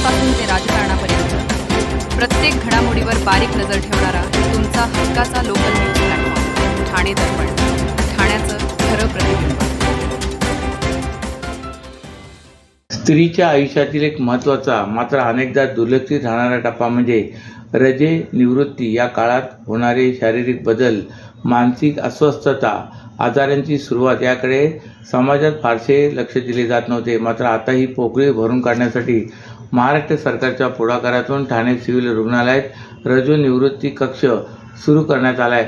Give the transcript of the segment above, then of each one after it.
घडामोडींपासून ते राजकारणापर्यंत प्रत्येक घडामोडीवर बारीक नजर ठेवणारा तुमचा हक्काचा लोकल न्यूज प्लॅटफॉर्म ठाणे दर्पण, ठाण्याचं खरं प्रतिबिंब. स्त्रीच्या आयुष्यातील एक महत्त्वाचा मात्र अनेकदा दुर्लक्षित राहणारा टप्पा म्हणजे रजे निवृत्ती. या काळात होणारे शारीरिक बदल, मानसिक अस्वस्थता, आजारांची सुरुवात याकडे समाजात फारसे लक्ष दिले जात नव्हते. मात्र आता ही पोकळी भरून काढण्यासाठी महाराष्ट्र सरकारच्या पुढाकारातून ठाणे सिव्हिल रुग्णालयात रजो निवृत्ती कक्ष सुरू करण्यात आला आहे.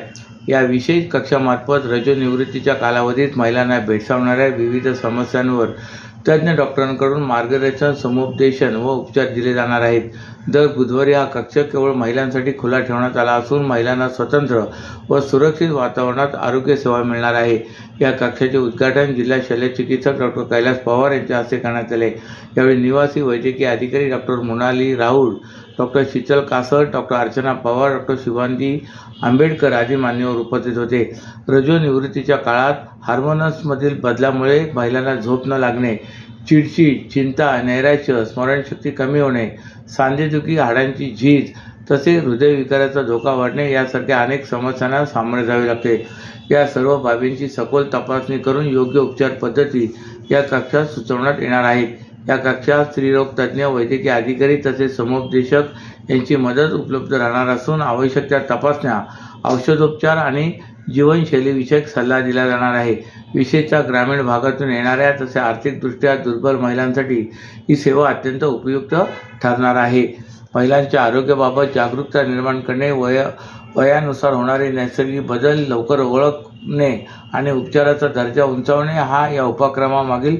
या विशेष कक्षामार्फत रजो निवृत्तीच्या कालावधीत महिलांना भेडसावणाऱ्या विविध समस्यांवर तज्ज्ञ डॉक्टरांकडून मार्गदर्शन, समुपदेशन व उपचार दिले जाणार आहेत. दर बुधवारी हा कक्ष केवळ महिलांसाठी खुला ठेवण्यात आला असून महिलांना स्वतंत्र व सुरक्षित वातावरणात आरोग्य सेवा मिळणार आहे. या कक्षाचे उद्घाटन जिल्हा शल्यचिकित्सक डॉक्टर कैलास पवार यांच्या हस्ते करण्यात आले. यावेळी निवासी वैद्यकीय अधिकारी doctor Monali Rahul, doctor Sheetal Kasar, doctor Archana Pawar, doctor Shubhangi Ambedkar आदी मान्यवर उपस्थित होते. रजो निवृत्तीच्या काळात हार्मोन्समधील बदलामुळे महिलांना झोप न लागणे, चिडचिड, चिंता, नैराश्य, स्मरणशक्ती कमी होणे, सांधेदुखी, हाडांची झीज तसेच हृदयविकाराचा धोका वाढणे यासारख्या अनेक समस्यांना सामोरे जावे लागते. या सर्व बाबींची सखोल तपासणी करून योग्य उपचार पद्धती या कक्षात सुचवण्यात येणार आहेत. या कक्षात स्त्रीरोग तज्ज्ञ, वैद्यकीय अधिकारी तसेच समुपदेशक यांची मदत उपलब्ध राहणार असून आवश्यक त्या तपासण्या, औषधोपचार आणि जीवनशैलीविषयक सल्ला दिला जाणार आहे. विशेषतः ग्रामीण भागातून येणाऱ्या तसेच आर्थिकदृष्ट्या दुर्बल महिलांसाठी ही सेवा अत्यंत उपयुक्त ठरणार आहे. महिलांच्या आरोग्याबाबत जागरूकता निर्माण करणे, वयानुसार होणारे नैसर्गिक बदल लवकर ओळखणे आणि उपचाराचा दर्जा उंचावणे हा या उपक्रमामागील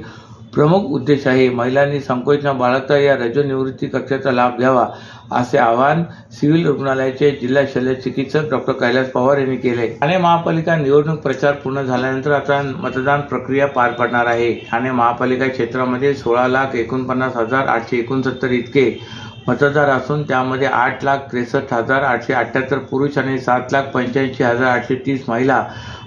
प्रमुख उद्देश आहे. महिलांनी संकोच न बाळगता या रजो निवृत्ती कक्षाचा लाभ घ्यावा असे आवाहन सिव्हिल रुग्णालयाचे जिल्हा शल्यचिकित्सक डॉक्टर कैलास पवार यांनी केले. ठाणे महापालिका निवडणूक प्रचार पूर्ण झाल्यानंतर आता मतदान प्रक्रिया पार पडणार आहे. ठाणे महापालिका क्षेत्रामध्ये 16,49,869 इतके मतदार असून त्यामध्ये 8,63,878 पुरुष आणि 7,85,830 महिला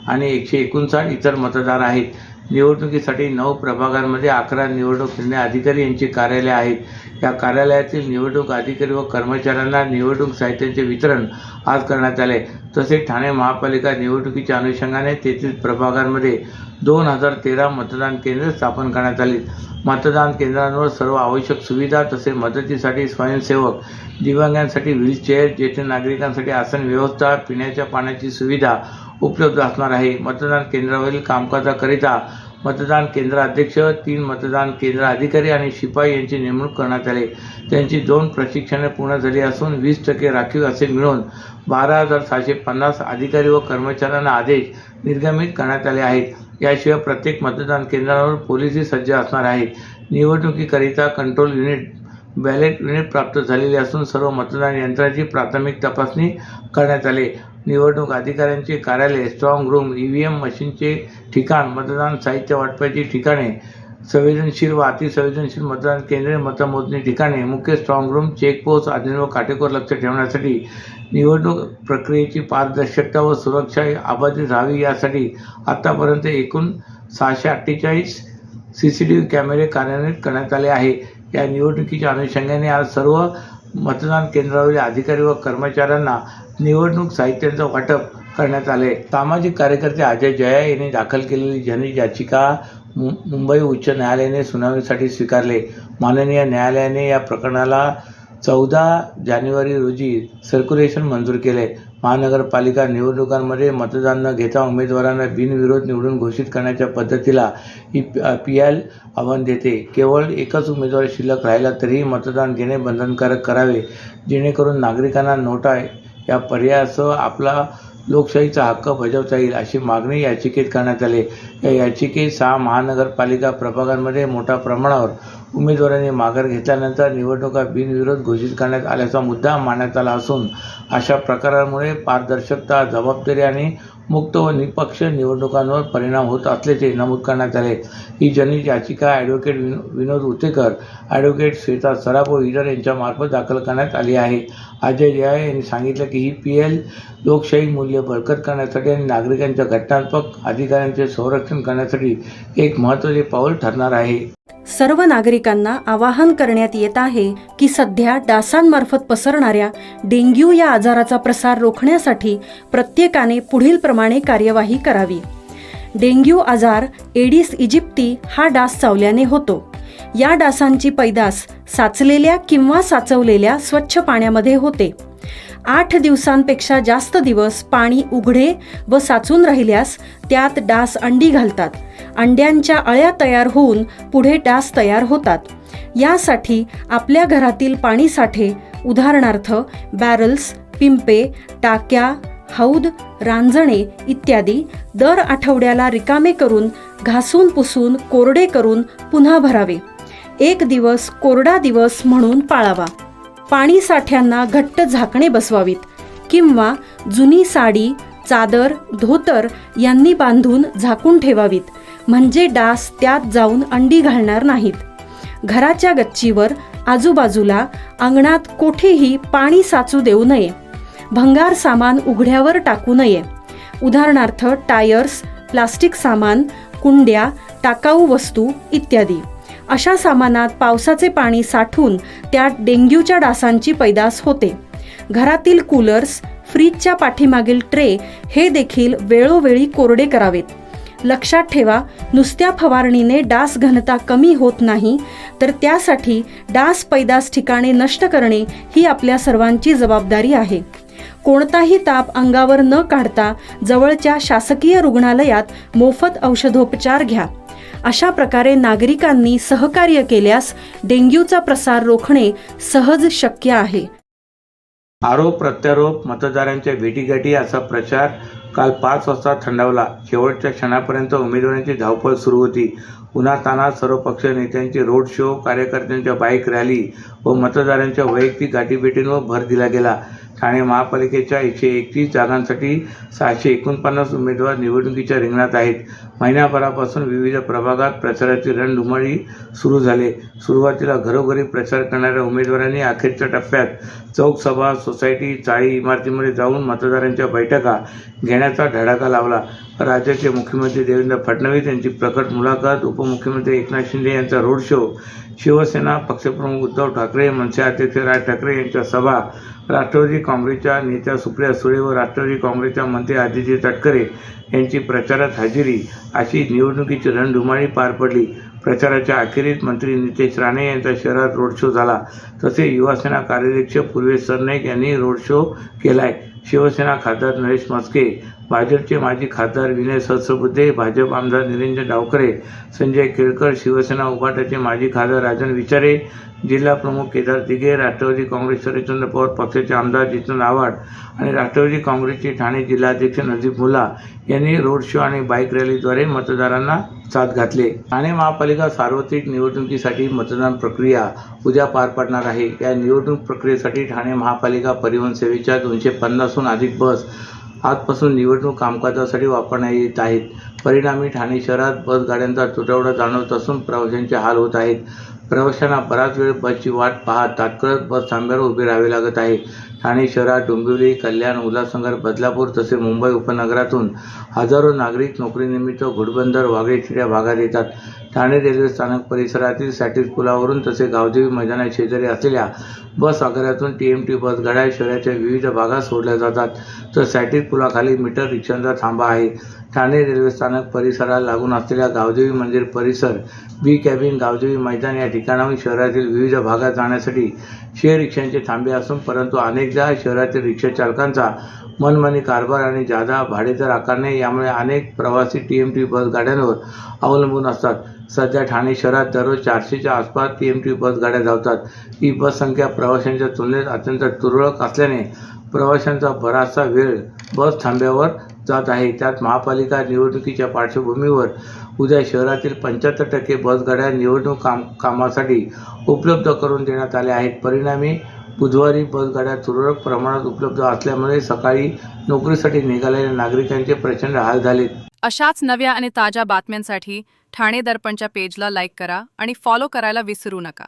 आणि 159 इतर मतदार आहेत. निवडणुकीसाठी 9 प्रभागांमध्ये 11 निवडणूक निर्णय अधिकारी यांची कार्यालये आहेत. या कार्यालयातील निवडणूक अधिकारी व कर्मचाऱ्यांना निवडणूक साहित्याचे वितरण आज करण्यात आले. तसेच ठाणे महापालिका निवडणुकीच्या अनुषंगाने 33 प्रभागांमध्ये 2013 मतदान केंद्र स्थापन करण्यात आली. मतदान केंद्रांवर सर्व आवश्यक सुविधा तसेच मदतीसाठी स्वयंसेवक, दिव्यांगांसाठी व्हीलचेअर, ज्येष्ठ नागरिकांसाठी आसन व्यवस्था, पिण्याच्या पाण्याची सुविधा उपलब्ध असणार आहे. मतदान केंद्रावरील कामकाजाकरिता मतदान केंद्र अध्यक्ष, 3 मतदान केंद्र अधिकारी आणि शिपाई यांची नेमणूक करण्यात आली. त्यांची 2 प्रशिक्षणे पूर्ण झाली असून 20% राखीव असे मिळून 12,750 अधिकारी व कर्मचाऱ्यांना आदेश निर्गमित करण्यात आले आहेत. याशिवाय प्रत्येक मतदान केंद्रावर पोलीसही सज्ज असणार आहेत. निवडणुकीकरिता कंट्रोल युनिट, बॅलेट युनिट प्राप्त झालेले असून सर्व मतदान यंत्रांची प्राथमिक तपासणी करण्यात आली. निवडणूक अधिकाऱ्यांचे कार्यालय, स्ट्रॉंग रूम, EVM मशीनचे ठिकाण, मतदान साहित्य वाटपाची ठिकाणे, संवेदनशील व अतिसंवेदनशील मतदान केंद्रे, मतमोजणी ठिकाणे, मुख्य स्ट्रॉंग रूम, चेकपोस्ट आदींवर काटेकोर लक्ष ठेवण्यासाठी निवडणूक प्रक्रियेची पारदर्शकता व सुरक्षा अबाधित राहावी यासाठी आतापर्यंत एकूण 648 CCTV कॅमेरे कार्यान्वित करण्यात आले आहे. या निवडणुकीच्या अनुषंगाने आज सर्व मतदान केंद्रावरील अधिकारी व कर्मचाऱ्यांना निवडणूक साहित्याचं वाटप करण्यात आले. सामाजिक कार्यकर्ते अजय जया यांनी दाखल केलेली जनहित याचिका मुंबई उच्च न्यायालयाने सुनावणीसाठी स्वीकारले. माननीय न्यायालयाने या प्रकरणाला 14 जानेवारी रोजी सर्क्युलेशन मंजूर केले. महानगरपालिका निवडणुकांमध्ये मतदान न घेता उमेदवारांना बिनविरोध निवडून घोषित करण्याच्या पद्धतीला PL आव्हान देते. केवळ एकच उमेदवार शिल्लक राहिला तरीही मतदान घेणे बंधनकारक करावे, जेणेकरून नागरिकांना नोटा या पर्यायासह आपला लोकशाहीचा हक्क बजावता येईल अशी मागणी याचिकेत करण्यात आली. या याचिकेत 6 महानगरपालिका प्रभागांमध्ये मोठ्या प्रमाणावर उमेदवारांनी माघार घेतल्यानंतर निवडणुका बिनविरोध घोषित करण्यात आल्याचा मुद्दा मांडण्यात आला असून अशा प्रकारांमुळे पारदर्शकता, जबाबदारी आणि मुक्त व निष्पक्ष निवडणुकांवर परिणाम होत असल्याचे नमूद करण्यात आले. ही जनहित याचिका ॲडव्होकेट विनोद उतेकर, ॲडव्होकेट श्वेता सराफ व इतर यांच्यामार्फत दाखल करण्यात आली आहे. अजय जया यांनी सांगितलं की ही PL लोकशाही मूल्य बळकट करण्यासाठी आणि नागरिकांच्या घटनात्मक अधिकारांचे संरक्षण संरक्षण करण्यासाठी एक महत्त्वाचे पाऊल ठरणार आहे. सर्व नागरिकांना आवाहन करण्यात येत आहे की सध्या डासांमार्फत पसरणाऱ्या डेंग्यू या आजाराचा प्रसार रोखण्यासाठी प्रत्येकाने पुढील प्रमाणे कार्यवाही करावी. डेंग्यू आजार एडिस इजिप्ती हा डास चावल्याने होतो. या डासांची पैदास साचलेल्या किंवा साचवलेल्या स्वच्छ पाण्यामध्ये होते. 8 दिवसांपेक्षा जास्त दिवस पाणी उघडे व साचून राहिल्यास त्यात डास अंडी घालतात. अंड्यांच्या अळ्या तयार होऊन पुढे डास तयार होतात. यासाठी आपल्या घरातील पाणी साठे उदाहरणार्थ बॅरल्स, पिंपे, टाक्या, हौद, रांजणे इत्यादी दर आठवड्याला रिकामे करून घासून पुसून कोरडे करून पुन्हा भरावे. 1 दिवस कोरडा दिवस म्हणून पाळावा. पाणी साठ्यांना घट्ट झाकणे बसवावीत किंवा जुनी साडी, चादर, धोतर यांनी बांधून झाकून ठेवावीत, म्हणजे डास त्यात जाऊन अंडी घालणार नाहीत. घराच्या गच्चीवर, आजूबाजूला, अंगणात कोठेही पाणी साचू देऊ नये. भंगार सामान उघड्यावर टाकू नये. उदाहरणार्थ टायर्स, प्लास्टिक सामान, कुंड्या, टाकाऊ वस्तू इत्यादी. अशा सामानात पावसाचे पाणी साठून त्यात डेंग्यूच्या डासांची पैदास होते. घरातील कूलर्स, फ्रीजच्या पाठीमागील ट्रे हे देखील वेळोवेळी कोरडे करावेत. लक्षात ठेवा, नुसत्या फवारणीने डास घनता कमी होत नाही, तर त्यासाठी डास पैदास ठिकाणे नष्ट करणे ही आपल्या सर्वांची जबाबदारी आहे. कोणताही ताप अंगावर न काढता जवळच्या शासकीय रुग्णालयात मोफत औषधोपचार घ्या. अशा प्रकारे नागरिकांनी सहकार्य केल्यास डेंग्यूचा प्रसार रोखणे सहज शक्य आहे. आरोप प्रत्यारोप, मतदारांच्या भेटीगाठी असा प्रचार काल 5 वाजता थंडावला. शेवटच्या क्षणापर्यंत उमेदवारांची धावपळ सुरू होती. उन्हातान्हात सर्व पक्ष नेत्यांचे रोड शो, कार्यकर्त्यांच्या बाईक रॅली व मतदारांच्या वैयक्तिक गाठीभेटींवर भर दिला गेला. ठाणे महापालिकेच्या 131 जागांसाठी 649 उमेदवार निवडणुकीच्या रिंगणात आहेत. महिन्याभरापासून विविध प्रभागात प्रचाराची रणधुमाळी सुरू झाली. सुरुवातीला घरोघरी प्रचार करणाऱ्या उमेदवारांनी अखेरच्या टप्प्यात चौक, सभा, सोसायटी, चाळी इमारतीमध्ये जाऊन मतदारांच्या बैठका घेण्याचा धडाका लावला. राज्याचे मुख्यमंत्री देवेंद्र फडणवीस यांची प्रकट मुलाखत, उपमुख्यमंत्री एकनाथ शिंदे यांचा रोड शो, शिवसेना पक्षप्रमुख उद्धव ठाकरे, मनसे अध्यक्ष राज ठाकरे यांच्या सभा, राष्ट्रवादी काँग्रेसच्या नेत्या सुप्रिया सुळे व राष्ट्रवादी काँग्रेसच्या मंत्री आदित्य तटकरे यांची प्रचारात हजेरी अशी निवडणुकीची रणधुमाळी पार पडली. प्रचाराच्या अखेरीस मंत्री नितेश राणे यांचा शहरात रोड शो झाला. तसेच युवासेना कार्याध्यक्ष पूर्वेश सरनाईक यांनी रोड शो केलाय. शिवसेना खासदार नरेश म्हस्के, भाजपचे माजी खासदार विनय सहस्रबुद्धे, भाजप आमदार निरंजन डावखरे, संजय केळकर, शिवसेना उभाटाचे माजी खासदार राजन विचारे, जिल्हा प्रमुख केदार दिघे, राष्ट्रवादी काँग्रेस शरदचंद्र पवार पक्षाचे आमदार जितेंद्र आव्हाड आणि राष्ट्रवादी काँग्रेसचे ठाणे जिल्हाध्यक्ष नजीब मुल्ला यांनी रोड शो आणि बाईक रॅलीद्वारे मतदारांना साथ घातले. ठाणे महापालिका सार्वत्रिक निवडणुकीसाठी मतदान प्रक्रिया उद्या पार पडणार आहे. या निवडणूक प्रक्रियेसाठी ठाणे महापालिका परिवहन सेवेच्या 250हून अधिक बस आजपासून निवडणूक कामकाजासाठी वापरण्यात येत आहेत. परिणामी ठाणे शहरात बस गाड्यांचा तुटवडा जाणवत असून प्रवाशांचे हाल होत आहेत. प्रवाशांना बराच वेळ बसची वाट पाहत तात्काळ बस थांब्यावर उभे राहावे लागत आहे. ठाणे शहरात डोंबिवली, कल्याण, उल्हासनगर, बदलापूर तसेच मुंबई उपनगरातून हजारो नागरिक नोकरीनिमित्त घोडबंदर, वागळेचिड्या या भागात येतात. ठाणे रेल्वे स्थानक परिसरातील सॅटिस पुलावरून तसेच गावदेवी मैदाना शेजारी असलेल्या बस आगारातून TMT बस गाड्या शहराच्या विविध भागात सोडल्या जातात. तर सॅटिस पुलाखाली मीटर रिक्षांचा थांबा आहे. ठाणे रेल्वे स्थानक परिसराला लागून असलेल्या गावदेवी मंदिर परिसर, बी कॅबिन, गावदेवी मैदान या ठिकाणाहून शहरातील विविध भागात जाण्यासाठी शेअर रिक्षांचे थांबे असून परंतु अनेकदा शहरातील रिक्षा चालकांचा मनमानी कारभार आणि जादा भाडेदर आकारणे यामुळे अनेक प्रवासी TMT बस गाड्यांवर अवलंबून असतात. सध्या ठाणे शहरात दररोज 400च्या आसपास TMT बस गाड्या धावतात. ही बस संख्या प्रवाशांच्या तुलनेत अत्यंत तुरळक असल्याने प्रवाशांचा बराचसा वेळ बस थांब्यावर जात आहे. त्यात महापालिका निवडणुकीच्या पार्श्वभूमीवर उद्या शहरातील 75% बस गाड्या निवडणूक कामासाठी उपलब्ध करून देण्यात आल्या आहेत. परिणामी बुधवारी बस गाड्या तुरळक प्रमाणात उपलब्ध असल्यामुळे सकाळी नोकरीसाठी निघालेल्या नागरिकांचे प्रचंड हाल झाले. अशाच नव्या आणि ताज्या बातम्यांसाठी ठाणे दर्पणच्या पेजला लाईक करा आणि फॉलो करायला विसरू नका.